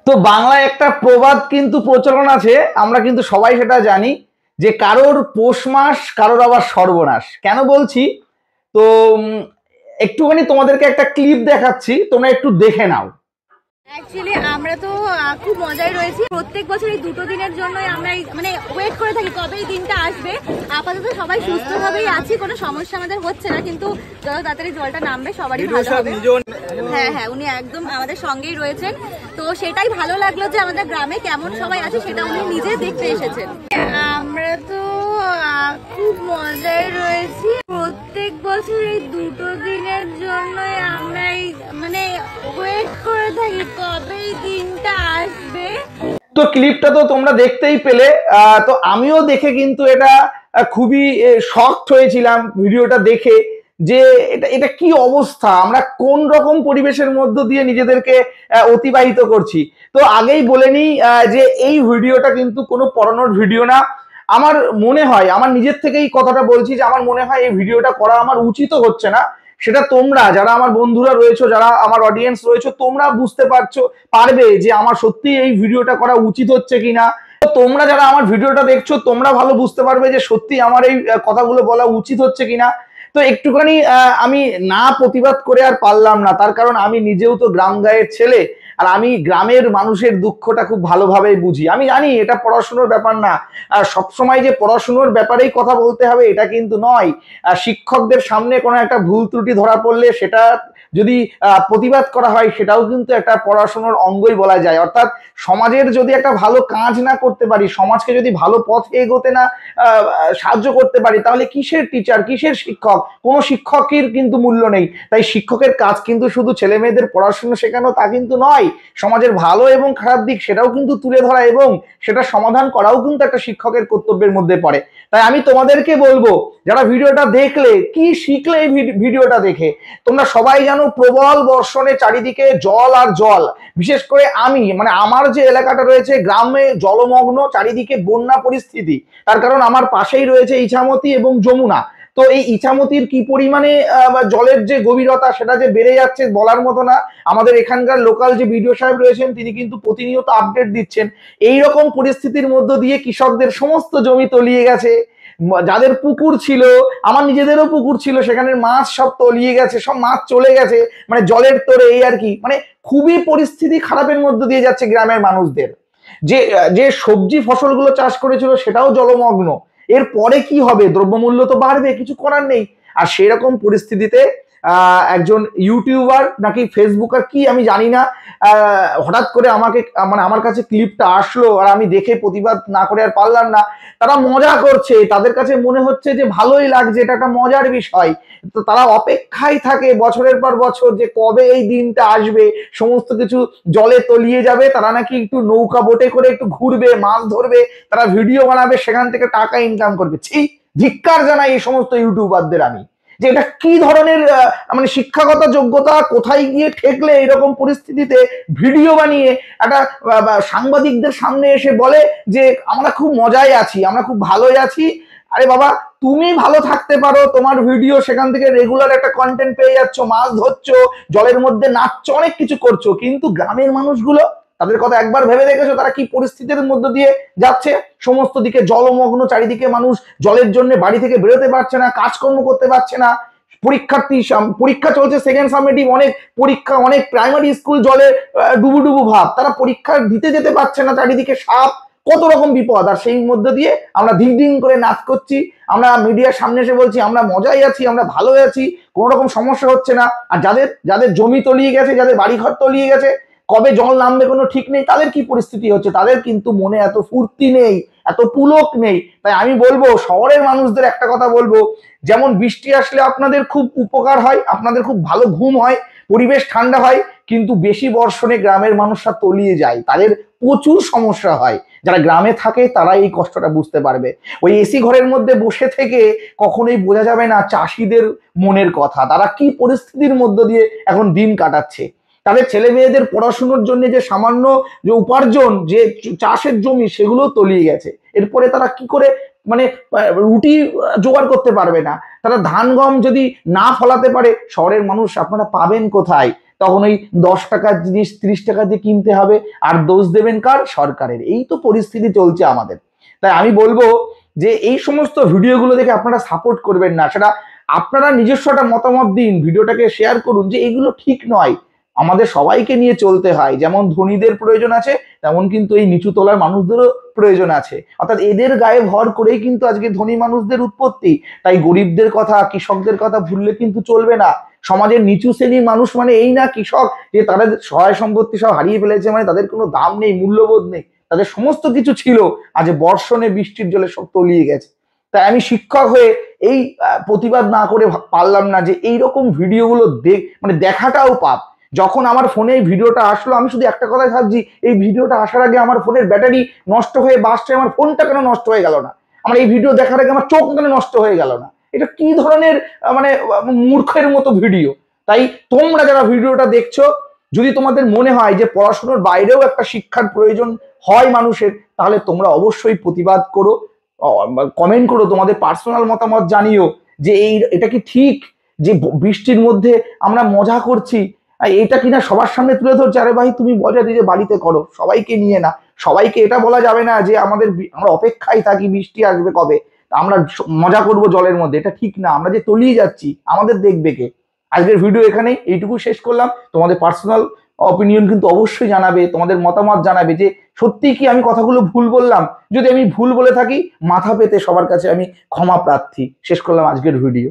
তো বাংলায় একটা প্রবাদ কিন্তু প্রচলন আছে, আমরা কিন্তু সবাই সেটা জানি যে কারোর পৌষ মাস কারোর আবার সর্বনাশ। কেন বলছি তো একটুখানি তোমাদেরকে একটা ক্লিপ দেখাচ্ছি, তোমরা একটু দেখে নাও। অ্যাকচুয়ালি আমরা তো খুব মজায় রয়েছি। প্রত্যেক বছর এই দুটো দিনের জন্যই আমরা মানে ওয়েট করে থাকি কবে এই দিনটা আসবে। আপাতত সবাই সুস্থভাবেই আছি, কোনো সমস্যা আমাদের হচ্ছে না, কিন্তু যত তাড়াতাড়ি জলটা নামবে সবারই ভালো হবে। হ্যাঁ হ্যাঁ, উনি একদম আমাদের সঙ্গেই রয়েছেন। তো সেটাই ভালো লাগলো যে আমাদের গ্রামে কেমন সবাই আছে সেটা উনি নিজে দেখতে এসেছেন। আমরা তো খুব মজায় রয়েছি। প্রত্যেক বছর এই দুটো দিনের জন্যই আমরা মানে ওয়েট করে থাকি কবে এই দিনটা আসবে। তো ক্লিপটা তো তোমরা দেখতেই পেলে। তো আমিও দেখে কিন্তু এটা খুবই শকড হয়েছিলাম ভিডিওটা দেখে, যে এটা এটা কি অবস্থা, আমরা কোন রকম পরিবেশের মধ্য দিয়ে নিজেদেরকে অতিবাহিত করছি। তো আগেই বলে নিই যে এই ভিডিওটা কিন্তু কোনো পড়ানোর ভিডিও না। আমার মনে হয়, আমার নিজের থেকেই কথাটা বলছি, যে আমার মনে হয় এই ভিডিওটা করা আমার উচিত হচ্ছে না। সেটা তোমরা যারা আমার বন্ধুরা রয়েছো, যারা আমার অডিয়েন্স রয়েছে, তোমরা বুঝতে পারবে যে আমার সত্যি এই ভিডিওটা করা উচিত হচ্ছে কিনা। তোমরা যারা আমার ভিডিওটা দেখছো, তোমরা ভালো বুঝতে পারবে যে সত্যি আমার এই কথাগুলো বলা উচিত হচ্ছে কিনা। তো একটুখানি আমি না প্রতিবাদ করে আর পারলাম না, তার কারণ আমি নিজেও তো গ্রাম গাঁয়ের ছেলে, আর আমি গ্রামের মানুষের দুঃখটা খুব ভালোভাবে বুঝি। আমি জানি এটা পড়াশুনোর ব্যাপার না, আর সবসময় যে পড়াশুনোর ব্যাপারেই কথা বলতে হবে এটা কিন্তু নয়। শিক্ষকদের সামনে কোনো একটা ভুল ত্রুটি ধরা পড়লে সেটা যদি প্রতিবাদ করা হয়, সেটাও কিন্তু একটা পড়াশোনার অঙ্গই বলা যায়। অর্থাৎ সমাজের যদি একটা ভালো কাজ না করতে পারি, সমাজকে যদি ভালো পথে এগোতে না সাহায্য করতে পারি, তাহলে কিসের টিচার, কিসের শিক্ষক? কোনো শিক্ষকের কিন্তু মূল্য নেই। তাই শিক্ষকের কাজ কিন্তু শুধু ছেলে মেয়েদের পড়াশোনা শেখানো তা কিন্তু নয়, সমাজের ভালো এবং খারাপ দিক সেটাও কিন্তু তুলে ধরা এবং সেটা সমাধান করাও কিন্তু একটা শিক্ষকের কর্তব্যের মধ্যে পড়ে। তাই আমি তোমাদেরকে বলবো, যারা ভিডিওটা দেখলে, কি শিখলে এই ভিডিওটা দেখে? তোমরা সবাই জানো প্রবল বর্ষণে চারিদিকে জল আর জল। বিশেষ করে আমি মানে আমার যে এলাকাটা রয়েছে, গ্রামে জলমগ্ন, চারিদিকে বন্যা পরিস্থিতি। তার কারণ আমার পাশেই রয়েছে ইছামতি এবং যমুনা। তো এই ইছামতির কি পরিমাণে জলের যে গভীরতা সেটা যে বেড়ে যাচ্ছে বলার মতো না। আমাদের এখানকার লোকাল যে বিডিও সাহেব রয়েছেন তিনি কিন্তু প্রতিনিয়ত আপডেট দিচ্ছেন। এই রকম পরিস্থিতির মধ্য দিয়ে কৃষকদের সমস্ত জমি তলিয়ে গেছে। যাদের পুকুর ছিল, আমার নিজেদেরও পুকুর ছিল, সেখানের মাছ সব তলিয়ে গেছে, সব মাছ চলে গেছে, মানে জলের তোরে। এই আর কি, মানে খুবই পরিস্থিতি খারাপের মধ্যে দিয়ে যাচ্ছে গ্রামের মানুষদের। যে যে সবজি ফসলগুলো চাষ করেছিল সেটাও জলমগ্ন। এর পরে কি হবে? দ্রব্যমূল্য তো বাড়বে, কিছু করার নেই। আর সেরকম পরিস্থিতিতে একজন ইউটিউবার নাকি ফেসবুকার কি আমি জানি না, হঠাৎ করে আমাকে মানে আমার কাছে ক্লিপটা আসলো, আর আমি দেখে প্রতিবাদ না করে আর পারলাম না। তারা মজা করছে, তাদের কাছে মনে হচ্ছে যে ভালোই লাগছে, এটা একটা মজার বিষয়। তো তারা অপেক্ষায় থাকে বছরের পর বছর যে কবে এই দিনটা আসবে, সমস্ত কিছু জলে তলিয়ে যাবে, তারা নাকি একটু নৌকা বোটে করে একটু ঘুরবে, মাছ ধরবে, তারা ভিডিও বানাবে, সেখান থেকে টাকা ইনকাম করবে। ছি, ধিক্কার জানাই এই সমস্ত ইউটিউবারদের আমি, যে এটা কি ধরনের মানে শিক্ষাগত যোগ্যতা, কোথায় গিয়ে ঠেকলে এরকম পরিস্থিতিতে ভিডিও বানিয়ে একটা সাংবাদিকদের সামনে এসে বলে যে আমরা খুব মজায় আছি, আমরা খুব ভালোই আছি। আরে বাবা, তুমি ভালো থাকতে পারো, তোমার ভিডিও সেখান থেকে রেগুলার একটা কন্টেন্ট পেয়ে যাচ্ছ, মাছ ধরছো, জলের মধ্যে নাচছো, অনেক কিছু করছো, কিন্তু গ্রামের মানুষগুলো, তাদের কথা একবার ভেবে দেখেছো তারা কি পরিস্থিতির মধ্য দিয়ে যাচ্ছে? সমস্ত দিকে জলমগ্ন, চারিদিকে মানুষ জলের জন্য বাড়ি থেকে বেরোতে পারছে না, কাজকর্ম করতে পারছে না। পরীক্ষা চলছে, সেকেন্ড সামেটিভ অনেক পরীক্ষা, অনেক প্রাইমারি স্কুল জলে ডুবু ভাব, তারা পরীক্ষা দিতে যেতে পারছে না, চারিদিকে সাপ, কত রকম বিপদ। আর সেই মধ্য দিয়ে আমরা ধিং ধিং করে নাচ করছি, আমরা মিডিয়ার সামনে এসে বলছি আমরা মজাই আছি, আমরা ভালো আছি, কোনো রকম সমস্যা হচ্ছে না। আর যাদের যাদের জমি তলিয়ে গেছে, যাদের বাড়িঘর তলিয়ে গেছে, কবে জল নামবে কোনো ঠিক নেই, তাদের কি পরিস্থিতি হচ্ছে? তাদের কিন্তু মনে এত ফুর্তি নেই, এত পুলক নেই। তাই আমি বলবো, শহরের মানুষদের একটা কথা বলবো, যেমন বৃষ্টি আসলে আপনাদের খুব উপকার হয়, আপনাদের খুব ভালো ঘুম হয়, পরিবেশ ঠান্ডা হয়, কিন্তু বেশি বর্ষণে গ্রামের মানুষরা তলিয়ে যায়, তাদের প্রচুর সমস্যা হয়। যারা গ্রামে থাকে তারা এই কষ্টটা বুঝতে পারবে। ওই এসি ঘরের মধ্যে বসে থেকে কখনোই বোঝা যাবে না চাষিদের মনের কথা, তারা কি পরিস্থিতির মধ্য দিয়ে এখন দিন কাটাচ্ছে। তাদের ছেলে মেয়েদের পড়াশুনোর জন্য যে সামান্য যে উপার্জন, যে চাষের জমি, সেগুলো তলিয়ে গেছে। এরপরে তারা কি করে মানে রুটি জোগাড় করতে পারবে না। তারা ধান গম যদি না ফলাতে পারে, শহরের মানুষ আপনারা পাবেন কোথায়? তখন ওই 10 টাকার জিনিস 30 টাকা দিয়ে কিনতে হবে, আর দোষ দেবেন কার? সরকারের। এই তো পরিস্থিতি চলছে আমাদের। তাই আমি বলবো যে এই সমস্ত ভিডিওগুলো দেখে আপনারা সাপোর্ট করবেন না, সেটা আপনারা নিজস্ব একটা মতামত দিন, ভিডিওটাকে শেয়ার করুন যে এগুলো ঠিক নয়। আমাদের সবাইকে নিয়ে চলতে হয়, যেমন ধনীদের প্রয়োজন আছে তেমন কিন্তু এই নিচু তলার মানুষদেরও প্রয়োজন আছে, অর্থাৎ এদের গায়ে ভর করেই কিন্তু আজকে ধনী মানুষদের উৎপত্তি। তাই গরিবদের কথা, কৃষকদের কথা ভুললে কিন্তু চলবে না। সমাজের নিচু শ্রেণীর মানুষ মানে এই না কৃষক যে তাদের সহায় সম্পত্তি সব হারিয়ে ফেলেছে, মানে তাদের কোনো দাম নেই, মূল্যবোধ নেই, তাদের সমস্ত কিছু ছিল, আজ বর্ষণে বৃষ্টির জলে সব তলিয়ে গেছে। তাই আমি শিক্ষক হয়ে এই প্রতিবাদ না করে পারলাম না যে এইরকম ভিডিওগুলো মানে দেখাটাও পাপ। যখন আমার ফোনে এই ভিডিওটা আসলো, আমি শুধু একটা কথাই ভাবছি, এই ভিডিওটা আসার আগে আমার ফোনের ব্যাটারি নষ্ট হয়ে বাসছে, আমার ফোনটা কেন নষ্ট হয়ে গেল না? আমার এই ভিডিও দেখার আগে আমার চোখ কেন নষ্ট হয়ে গেল না? এটা কি ধরনের মানে মূর্খের মতো ভিডিও? তাই তোমরা যারা ভিডিওটা দেখছো, যদি তোমাদের মনে হয় যে পড়াশোনার বাইরেও একটা শিক্ষার প্রয়োজন হয় মানুষের, তাহলে তোমরা অবশ্যই প্রতিবাদ করো, কমেন্ট করো, তোমাদের পার্সোনাল মতামত জানিও যে এটা কি ঠিক যে বৃষ্টির মধ্যে আমরা মজা করছি, এটা কিনা সবার সামনে তুলে ধরছে। আরে ভাই, তুমি মজা দিয়ে বাড়িতে করো, সবাইকে নিয়ে না। সবাইকে এটা বলা যাবে না যে আমরা অপেক্ষায় থাকি বৃষ্টি আসবে কবে, আমরা মজা করব জলের মধ্যে, এটা ঠিক না। আমরা যে তলিয়ে যাচ্ছি, আমাদের দেখবে কে? আজকের ভিডিও এখানেই এইটুকু শেষ করলাম। তোমাদের পার্সোনাল অপিনিয়ন কিন্তু অবশ্যই জানাবে, তোমাদের মতামত জানাবে যে সত্যি কি আমি কথাগুলো ভুল বললাম। যদি আমি ভুল বলে থাকি, মাথা পেতে সবার কাছে আমি ক্ষমা প্রার্থী। শেষ করলাম আজকের ভিডিও।